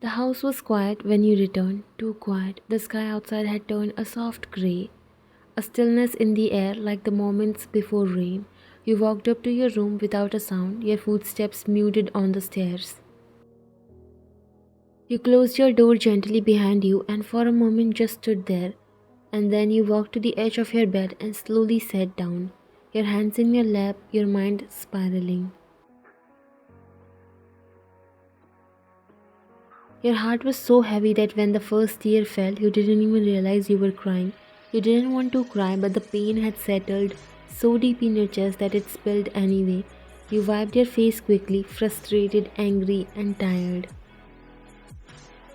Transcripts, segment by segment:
The house was quiet when you returned, too quiet. The sky outside had turned a soft grey, a stillness in the air like the moments before rain. You walked up to your room without a sound, your footsteps muted on the stairs. You closed your door gently behind you and for a moment just stood there, and then you walked to the edge of your bed and slowly sat down, your hands in your lap, your mind spiraling. Your heart was so heavy that when the first tear fell, you didn't even realize you were crying. You didn't want to cry, but the pain had settled so deep in your chest that it spilled anyway. You wiped your face quickly, frustrated, angry, and tired.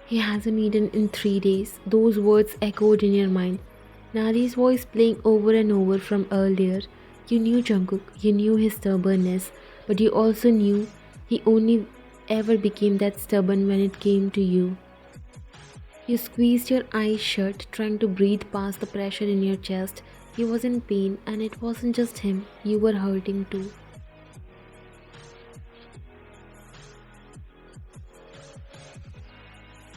He hasn't eaten in 3 days. Those words echoed in your mind. Nari's voice playing over and over from earlier. You knew Jungkook, you knew his stubbornness, but you also knew he only ever became that stubborn when it came to you. You squeezed your eyes shut, trying to breathe past the pressure in your chest. He was in pain, and it wasn't just him, you were hurting too.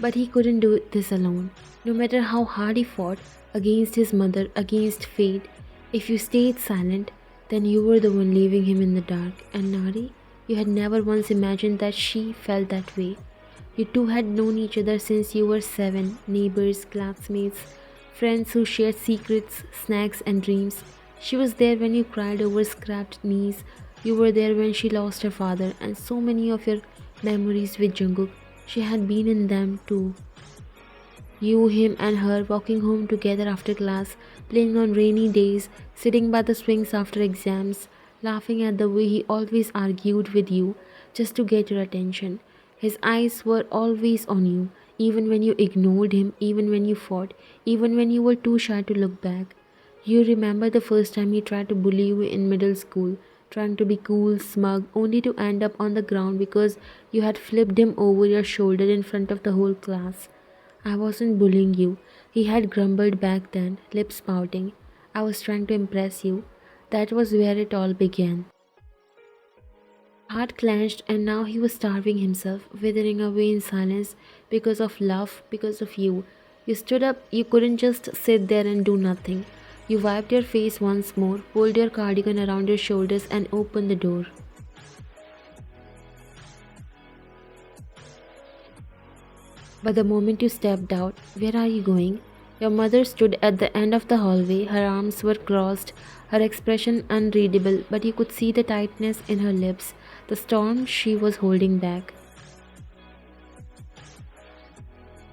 But he couldn't do this alone. No matter how hard he fought, against his mother, against fate, if you stayed silent, then you were the one leaving him in the dark. And Nari, you had never once imagined that she felt that way. You two had known each other since you were 7, neighbors, classmates, friends who shared secrets, snacks, and dreams. She was there when you cried over scrapped knees. You were there when she lost her father, and so many of your memories with Jungkook. She had been in them too. You, him, and her walking home together after class, playing on rainy days, sitting by the swings after exams, laughing at the way he always argued with you just to get your attention. His eyes were always on you, even when you ignored him, even when you fought, even when you were too shy to look back. You remember the first time he tried to bully you in middle school, trying to be cool, smug, only to end up on the ground because you had flipped him over your shoulder in front of the whole class. I wasn't bullying you, he had grumbled back then, lips pouting. I was trying to impress you. That was where it all began. Heart clenched, and now he was starving himself, withering away in silence because of love, because of you. You stood up, you couldn't just sit there and do nothing. You wiped your face once more, pulled your cardigan around your shoulders, and opened the door. But the moment you stepped out, where are you going? Your mother stood at the end of the hallway, her arms were crossed, her expression unreadable, but you could see the tightness in her lips, the storm she was holding back.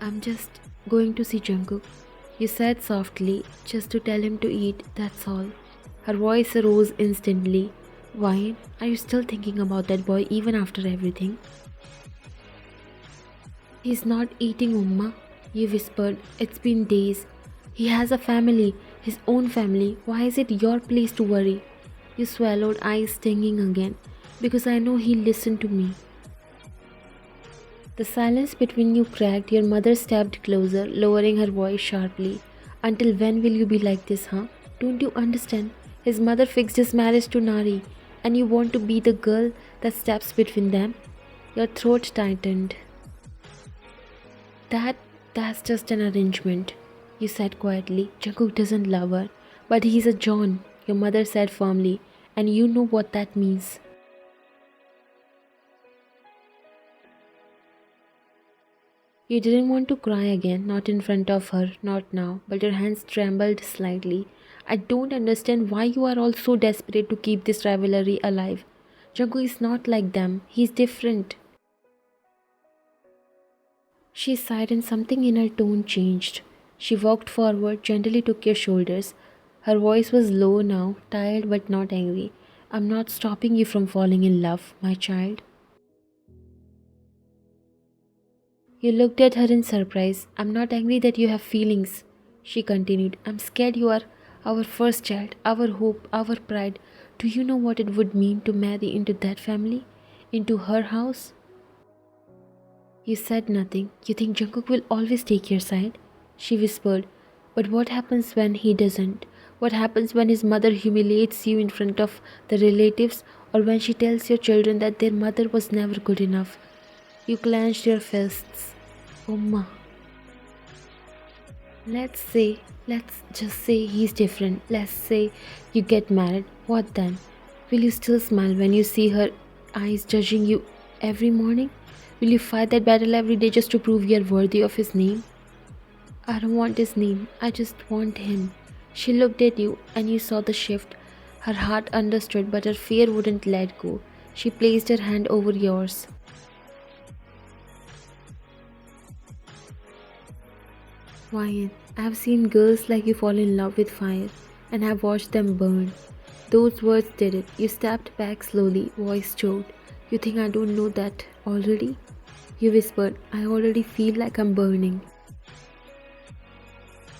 I'm just going to see Jungkook, you said softly, just to tell him to eat, that's all. Her voice rose instantly. Why? Are you still thinking about that boy even after everything? He's not eating, Umma, you whispered. It's been days. He has a family, his own family. Why is it your place to worry? You swallowed, eyes stinging again. Because I know he'll listen to me. The silence between you cracked. Your mother stepped closer, lowering her voice sharply. Until when will you be like this, huh? Don't you understand? His mother fixed his marriage to Nari, and you want to be the girl that steps between them? Your throat tightened. That's just an arrangement, you said quietly. Jungkook doesn't love her, but he's a John, your mother said firmly, and you know what that means. You didn't want to cry again, not in front of her, not now, but your hands trembled slightly. I don't understand why you are all so desperate to keep this rivalry alive. Jungkook is not like them, he's different. She sighed and something in her tone changed. She walked forward, gently took your shoulders. Her voice was low now, tired but not angry. I'm not stopping you from falling in love, my child. You looked at her in surprise. I'm not angry that you have feelings, she continued. I'm scared you are our first child, our hope, our pride. Do you know what it would mean to marry into that family? Into her house? You said nothing. You think Jungkook will always take your side? She whispered. But what happens when he doesn't? What happens when his mother humiliates you in front of the relatives, or when she tells your children that their mother was never good enough? You clenched your fists. Oma. Let's just say he's different. Let's say you get married. What then? Will you still smile when you see her eyes judging you every morning? Will you fight that battle every day just to prove you're worthy of his name? I don't want his name. I just want him. She looked at you and you saw the shift. Her heart understood, but her fear wouldn't let go. She placed her hand over yours. Ryan, I've seen girls like you fall in love with fire and have watched them burn. Those words did it. You stepped back slowly, voice choked. You think I don't know that already? You whispered, I already feel like I'm burning.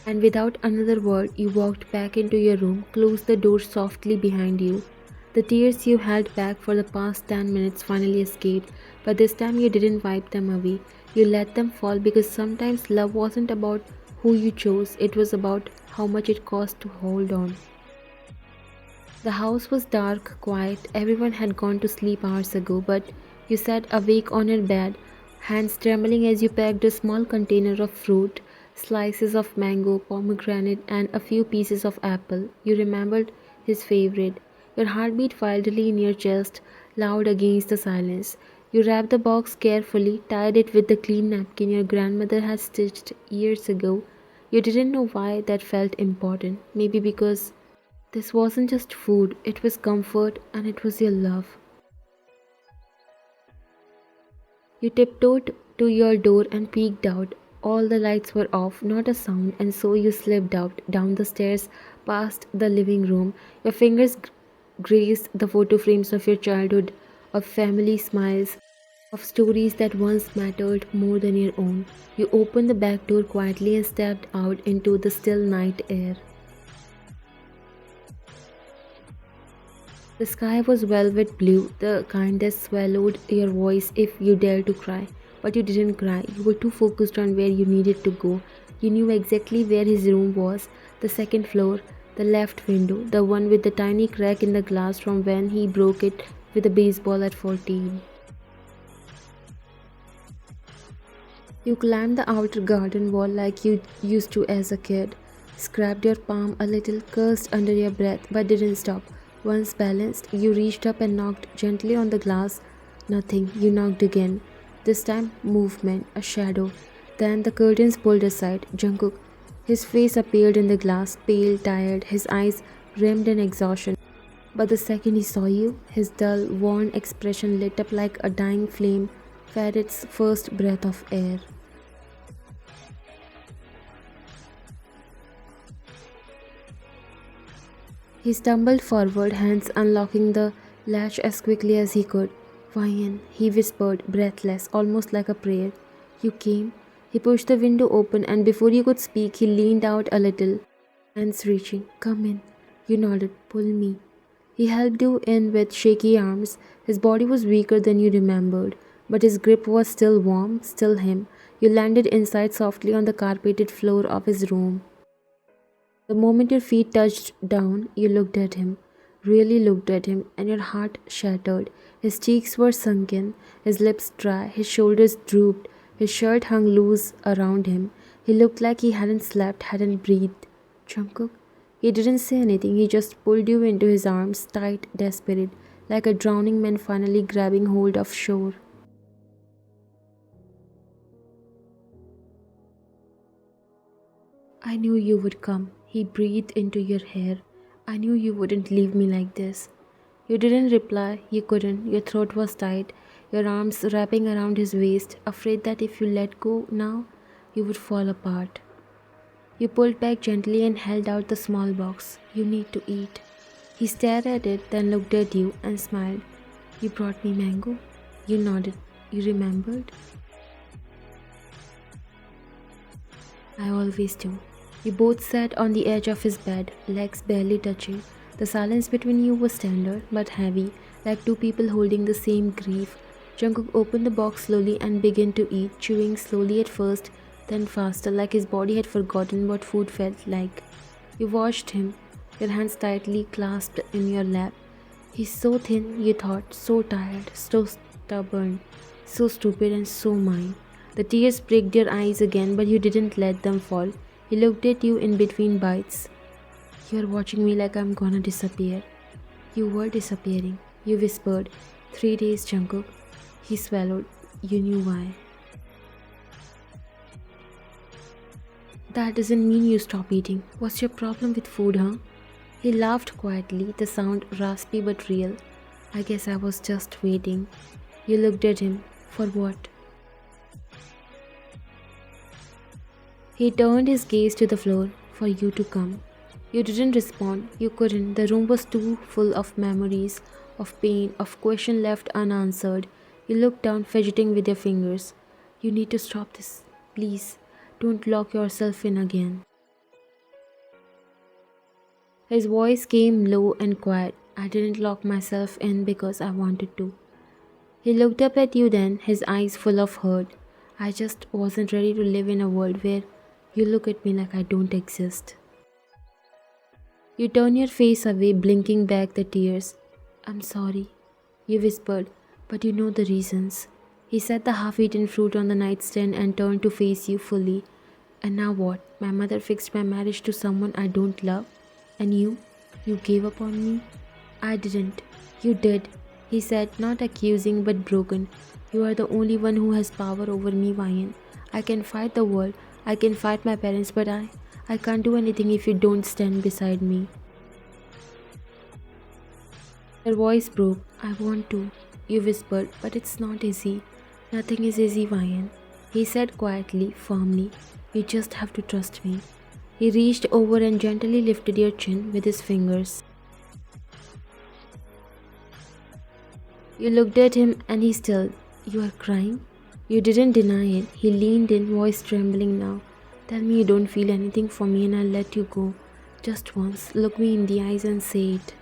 And without another word, you walked back into your room, closed the door softly behind you. The tears you held back for the past 10 minutes finally escaped, but this time you didn't wipe them away. You let them fall because sometimes love wasn't about who you chose, it was about how much it cost to hold on. The house was dark, quiet, everyone had gone to sleep hours ago, but you sat awake on your bed, hands trembling as you packed a small container of fruit, slices of mango, pomegranate, and a few pieces of apple. You remembered his favorite. Your heartbeat wildly in your chest, loud against the silence. You wrapped the box carefully, tied it with the clean napkin your grandmother had stitched years ago. You didn't know why that felt important. Maybe because this wasn't just food, it was comfort and it was your love. You tiptoed to your door and peeked out. All the lights were off, not a sound, and so you slipped out, down the stairs, past the living room. Your fingers grazed the photo frames of your childhood, of family smiles, of stories that once mattered more than your own. You opened the back door quietly and stepped out into the still night air. The sky was velvet blue, the kind that swallowed your voice if you dared to cry. But you didn't cry, you were too focused on where you needed to go. You knew exactly where his room was, the second floor, the left window, the one with the tiny crack in the glass from when he broke it with a baseball at 14. You climbed the outer garden wall like you used to as a kid, scraped your palm a little, cursed under your breath, but didn't stop. Once balanced, you reached up and knocked gently on the glass. Nothing. You knocked again. This time, movement, a shadow. Then the curtains pulled aside. Jungkook. His face appeared in the glass, pale, tired, his eyes rimmed in exhaustion. But the second he saw you, his dull, worn expression lit up like a dying flame fed its first breath of air. He stumbled forward, hands unlocking the latch as quickly as he could. Vian, he whispered, breathless, almost like a prayer. You came? He pushed the window open, and before you could speak, he leaned out a little, hands reaching. Come in. You nodded. Pull me. He helped you in with shaky arms. His body was weaker than you remembered, but his grip was still warm, still him. You landed inside softly on the carpeted floor of his room. The moment your feet touched down, you looked at him, really looked at him, and your heart shattered. His cheeks were sunken, his lips dry, his shoulders drooped, his shirt hung loose around him. He looked like he hadn't slept, hadn't breathed. Jungkook? He didn't say anything, he just pulled you into his arms, tight, desperate, like a drowning man finally grabbing hold of shore. I knew you would come. He breathed into your hair. I knew you wouldn't leave me like this. You didn't reply. You couldn't. Your throat was tight, your arms wrapping around his waist, afraid that if you let go now, you would fall apart. You pulled back gently and held out the small box. You need to eat. He stared at it, then looked at you and smiled. You brought me mango? You nodded. You remembered? I always do. You both sat on the edge of his bed, legs barely touching. The silence between you was tender but heavy, like two people holding the same grief. Jungkook opened the box slowly and began to eat, chewing slowly at first, then faster, like his body had forgotten what food felt like. You watched him, your hands tightly clasped in your lap. He's so thin, you thought, so tired, so stubborn, so stupid and so mine. The tears pricked your eyes again, but you didn't let them fall. He looked at you in between bites. "You're watching me like I'm gonna disappear." "You were disappearing," you whispered. "3 days, Jungkook." He swallowed. You knew why. "That doesn't mean you stop eating. What's your problem with food, huh?" He laughed quietly, the sound raspy but real. "I guess I was just waiting." You looked at him. "For what?" He turned his gaze to the floor. "For you to come." You didn't respond. You couldn't. The room was too full of memories, of pain, of questions left unanswered. You looked down, fidgeting with your fingers. "You need to stop this. Please, don't lock yourself in again." His voice came low and quiet. "I didn't lock myself in because I wanted to." He looked up at you then, his eyes full of hurt. "I just wasn't ready to live in a world where you look at me like I don't exist." You turn your face away, blinking back the tears. "I'm sorry," you whispered, "but you know the reasons." He set the half-eaten fruit on the nightstand and turned to face you fully. "And now what? My mother fixed my marriage to someone I don't love. And you gave up on me?" "I didn't." "You did," he said, not accusing but broken. "You are the only one who has power over me, Vian. I can fight the world, I can fight my parents, but I can't do anything if you don't stand beside me." Her voice broke. "I want to," you whispered, "but it's not easy." "Nothing is easy, Vian," he said quietly, firmly. "You just have to trust me." He reached over and gently lifted your chin with his fingers. You looked at him and he stilled. "You are crying?" You didn't deny it. He leaned in, voice trembling now. "Tell me you don't feel anything for me and I'll let you go. Just once, look me in the eyes and say it."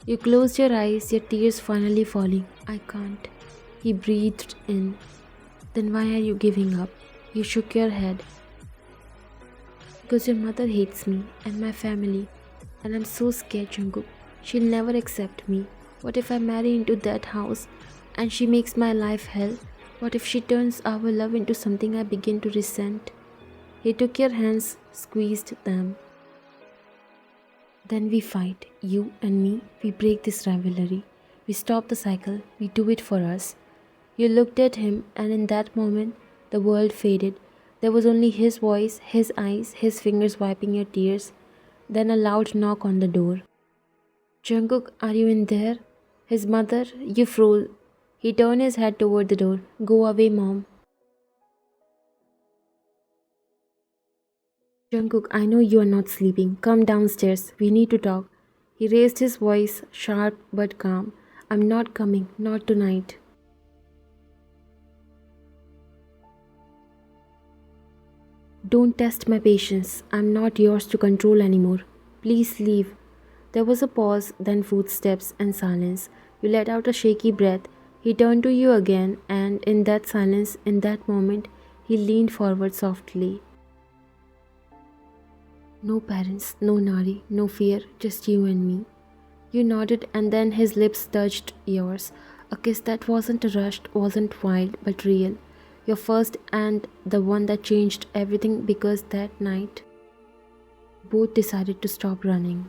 You closed your eyes, your tears finally falling. "I can't." He breathed in. "Then why are you giving up?" You shook your head. "Because your mother hates me and my family. And I'm so scared, Jungkook. She'll never accept me. What if I marry into that house and she makes my life hell? What if she turns our love into something I begin to resent?" He took your hands, squeezed them. "Then we fight, you and me. We break this rivalry. We stop the cycle. We do it for us." You looked at him, and in that moment, the world faded. There was only his voice, his eyes, his fingers wiping your tears. Then a loud knock on the door. "Jungkook, are you in there?" His mother. You froze. He turned his head toward the door. "Go away, Mom." "Jungkook, I know you are not sleeping. Come downstairs. We need to talk." He raised his voice, sharp but calm. "I'm not coming. Not tonight." "Don't test my patience. I'm not yours to control anymore. Please leave." There was a pause, then footsteps and silence. You let out a shaky breath. He turned to you again, and in that silence, in that moment, he leaned forward softly. "No parents, no Nari, no fear, just you and me." You nodded, and then his lips touched yours. A kiss that wasn't rushed, wasn't wild, but real. Your first and the one that changed everything, because that night, both decided to stop running.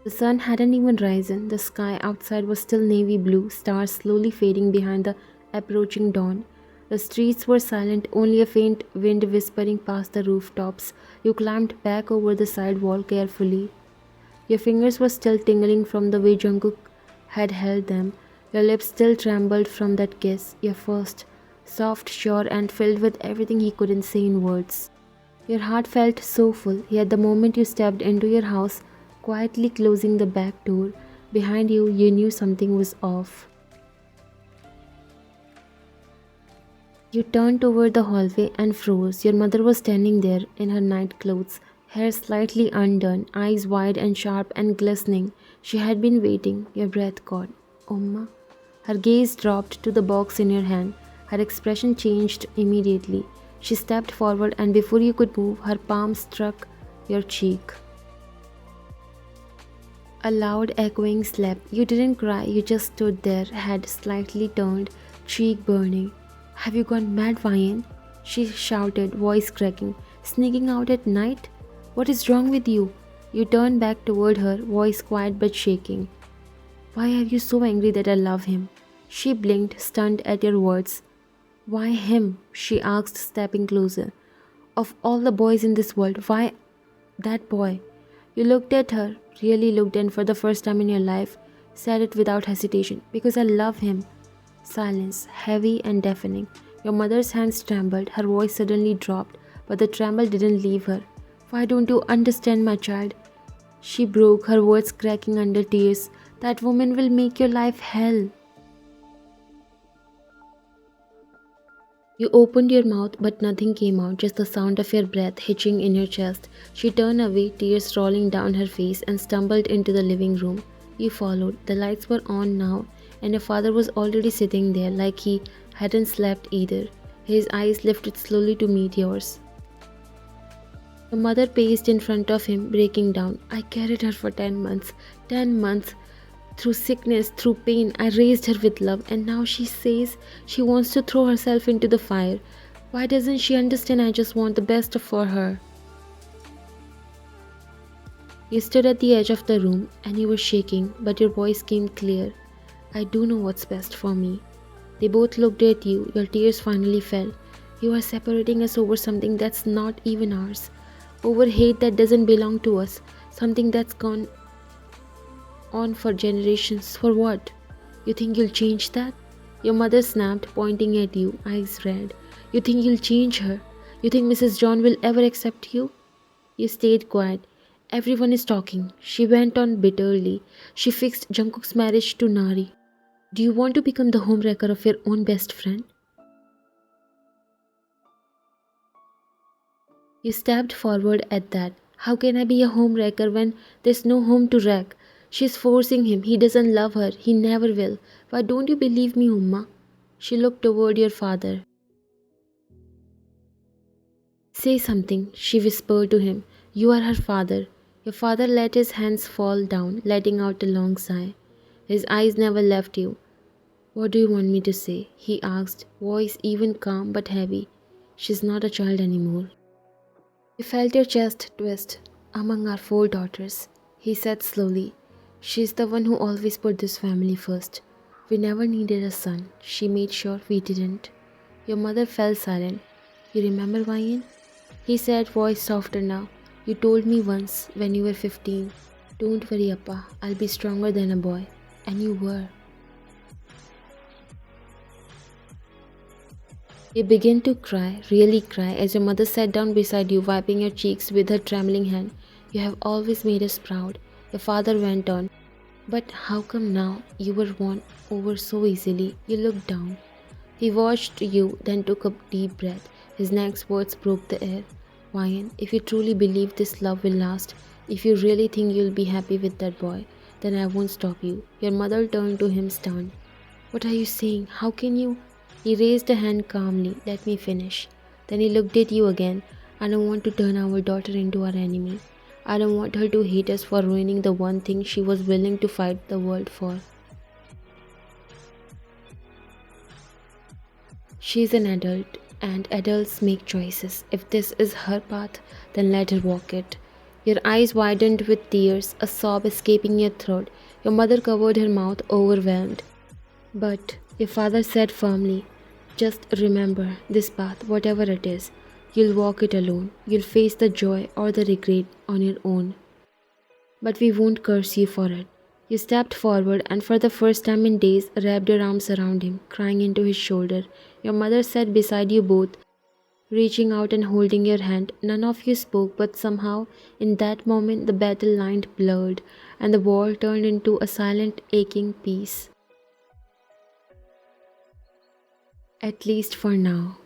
The sun hadn't even risen. The sky outside was still navy blue, stars slowly fading behind the approaching dawn. The streets were silent, only a faint wind whispering past the rooftops. You climbed back over the side wall carefully. Your fingers were still tingling from the way Jungkook had held them. Your lips still trembled from that kiss, your first, soft, sure, and filled with everything he couldn't say in words. Your heart felt so full, yet the moment you stepped into your house, quietly closing the back door behind you, you knew something was off. You turned toward the hallway and froze. Your mother was standing there in her night clothes, hair slightly undone, eyes wide and sharp and glistening. She had been waiting. Your breath caught. "Omma?" Her gaze dropped to the box in your hand. Her expression changed immediately. She stepped forward, and before you could move, her palm struck your cheek. A loud echoing slap. You didn't cry, you just stood there, head slightly turned, cheek burning. Have you gone mad, Ryan? She shouted, voice cracking. Sneaking out at night? What is wrong with you? You turned back toward her, voice quiet but shaking. Why are you so angry that I love him? She blinked, stunned at your words. Why him? She asked, stepping closer. Of all the boys in this world, why that boy? You looked at her, really looked, and for the first time in your life, said it without hesitation. Because I love him. Silence, heavy and deafening. Your mother's hands trembled, her voice suddenly dropped, but the tremble didn't leave her. Why don't you understand, my child? She broke, her words cracking under tears. That woman will make your life hell. You opened your mouth, but nothing came out, just the sound of your breath hitching in your chest. She turned away, tears rolling down her face, and stumbled into the living room. You followed. The lights were on now, and your father was already sitting there like he hadn't slept either. His eyes lifted slowly to meet yours. Your mother paced in front of him, breaking down. I carried her for 10 months. 10 months. Through sickness, through pain, I raised her with love, and now she says she wants to throw herself into the fire. Why doesn't she understand I just want the best for her? You stood at the edge of the room, and you were shaking, but your voice came clear. I do know what's best for me. They both looked at you, your tears finally fell. You are separating us over something that's not even ours. Over hate that doesn't belong to us. Something that's gone on for generations. For what? You think you'll change that? Your mother snapped, pointing at you, eyes red. You think you'll change her? You think Mrs. John will ever accept you? You stayed quiet. Everyone is talking. She went on bitterly. She fixed Jungkook's marriage to Nari. Do you want to become the homewrecker of your own best friend? You stepped forward at that. How can I be a homewrecker when there's no home to wreck? She's forcing him. He doesn't love her. He never will. Why don't you believe me, Umma? She looked toward your father. Say something, she whispered to him. You are her father. Your father let his hands fall down, letting out a long sigh. His eyes never left you. What do you want me to say? He asked, voice even calm but heavy. She's not a child anymore. You felt your chest twist. Among our 4 daughters, he said slowly. She's the one who always put this family first. We never needed a son. She made sure we didn't. Your mother fell silent. You remember, Ryan? He said, voice softer now. You told me once, when you were 15, don't worry, Appa, I'll be stronger than a boy. And you were. You began to cry, really cry, as your mother sat down beside you, wiping your cheeks with her trembling hand. You have always made us proud. Your father went on. But how come now you were won over so easily? You looked down. He watched you, then took a deep breath. His next words broke the air. Ryan, if you truly believe this love will last, if you really think you'll be happy with that boy, then I won't stop you. Your mother turned to him stunned. What are you saying? How can you? He raised a hand calmly. Let me finish. Then he looked at you again. I don't want to turn our daughter into our enemy. I don't want her to hate us for ruining the one thing she was willing to fight the world for. She's an adult, and adults make choices. If this is her path, then let her walk it. Your eyes widened with tears, a sob escaping your throat. Your mother covered her mouth, overwhelmed. But your father said firmly, just remember this path, whatever it is. You'll walk it alone. You'll face the joy or the regret on your own. But we won't curse you for it. You stepped forward and for the first time in days wrapped your arms around him, crying into his shoulder. Your mother sat beside you both, reaching out and holding your hand. None of you spoke, but somehow in that moment the battle line blurred and the war turned into a silent, aching peace. At least for now.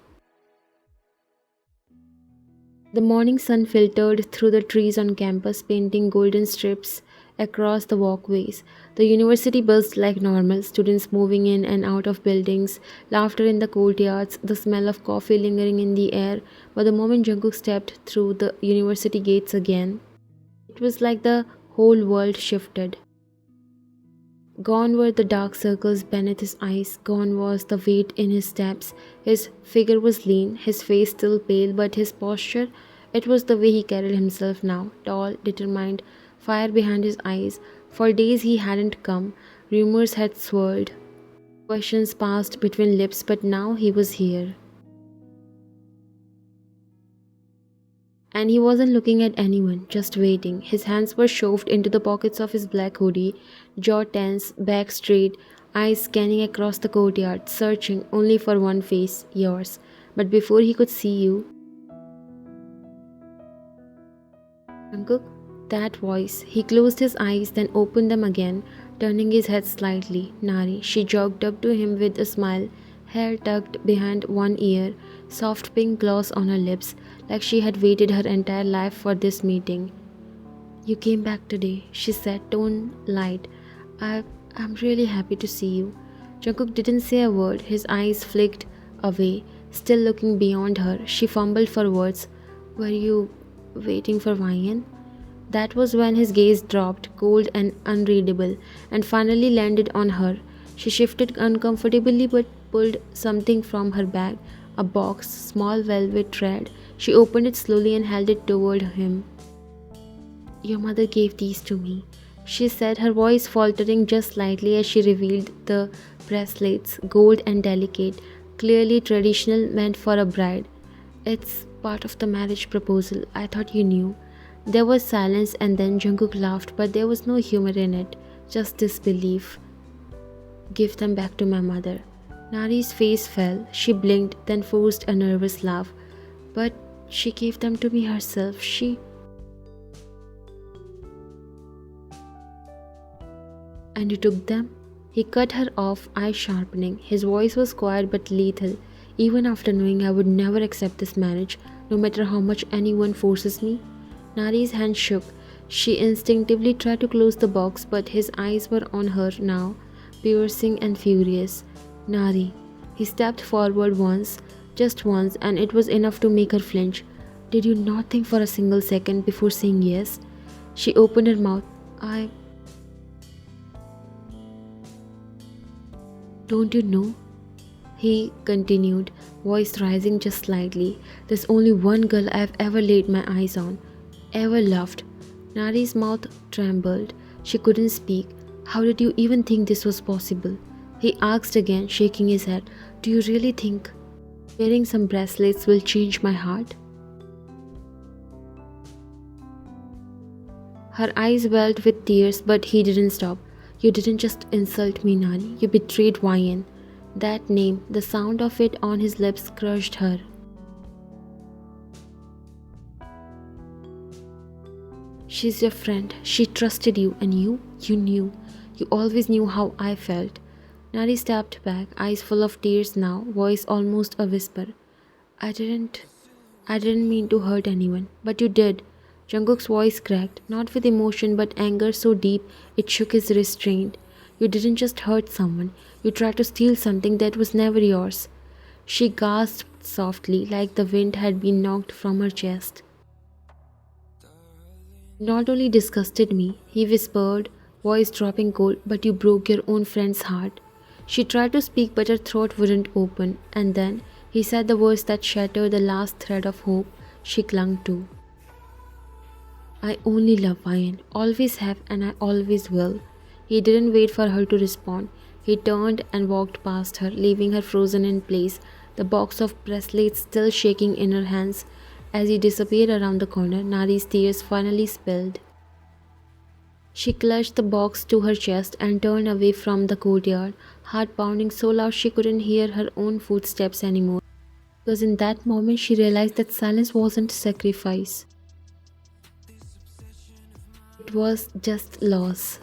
The morning sun filtered through the trees on campus, painting golden strips across the walkways. The university buzzed like normal, students moving in and out of buildings, laughter in the courtyards, the smell of coffee lingering in the air. But the moment Jungkook stepped through the university gates again, it was like the whole world shifted. Gone were the dark circles beneath his eyes, gone was the weight in his steps. His figure was lean, his face still pale, but his posture, it was the way he carried himself now, tall, determined, fire behind his eyes. For days he hadn't come, rumors had swirled, questions passed between lips, but now he was here. And he wasn't looking at anyone, just waiting. His hands were shoved into the pockets of his black hoodie, jaw tense, back straight, eyes scanning across the courtyard, searching only for one face, yours. But before he could see you, Jungkook, that voice. He closed his eyes, then opened them again, turning his head slightly. Nari, she jogged up to him with a smile, hair tucked behind one ear, soft pink gloss on her lips, like she had waited her entire life for this meeting. You came back today, she said, tone light. I'm really happy to see you. Jungkook didn't say a word, his eyes flicked away, still looking beyond her. She fumbled for words. Were you waiting for Ryan? That was when his gaze dropped, cold and unreadable, and finally landed on her. She shifted uncomfortably but pulled something from her bag, a box, small velvet red. She opened it slowly and held it toward him. Your mother gave these to me, she said, her voice faltering just slightly as she revealed the bracelets, gold and delicate, clearly traditional, meant for a bride. It's part of the marriage proposal. I thought you knew. There was silence and then Jungkook laughed, but there was no humor in it, just disbelief. Give them back to my mother. Nari's face fell. She blinked, then forced a nervous laugh. But she gave them to me herself. And you took them? He cut her off, eyes sharpening. His voice was quiet but lethal. Even after knowing I would never accept this marriage, no matter how much anyone forces me? Nari's hand shook. She instinctively tried to close the box, but his eyes were on her now, piercing and furious. Nari. He stepped forward once, just once, and it was enough to make her flinch. Did you not think for a single second before saying yes? She opened her mouth. Don't you know? He continued, voice rising just slightly. There's only one girl I've ever laid my eyes on, ever loved. Nari's mouth trembled. She couldn't speak. How did you even think this was possible? He asked again, shaking his head. Do you really think wearing some bracelets will change my heart? Her eyes welled with tears, but he didn't stop. You didn't just insult me, Nani. You betrayed Ryan. That name, the sound of it on his lips crushed her. She's your friend. She trusted you, and you knew. You always knew how I felt. Nari stepped back, eyes full of tears now, voice almost a whisper. I didn't mean to hurt anyone, but you did. Jungkook's voice cracked, not with emotion but anger so deep it shook his restraint. You didn't just hurt someone, you tried to steal something that was never yours. She gasped softly, like the wind had been knocked from her chest. Not only disgusted me, he whispered, voice dropping cold, but you broke your own friend's heart. She tried to speak, but her throat wouldn't open, and then he said the words that shattered the last thread of hope she clung to. I only love Ryan, always have, and I always will. He didn't wait for her to respond. He turned and walked past her, leaving her frozen in place, the box of bracelets still shaking in her hands. As he disappeared around the corner, Nari's tears finally spilled. She clutched the box to her chest and turned away from the courtyard, heart pounding so loud she couldn't hear her own footsteps anymore. Because in that moment she realized that silence wasn't sacrifice. It was just loss.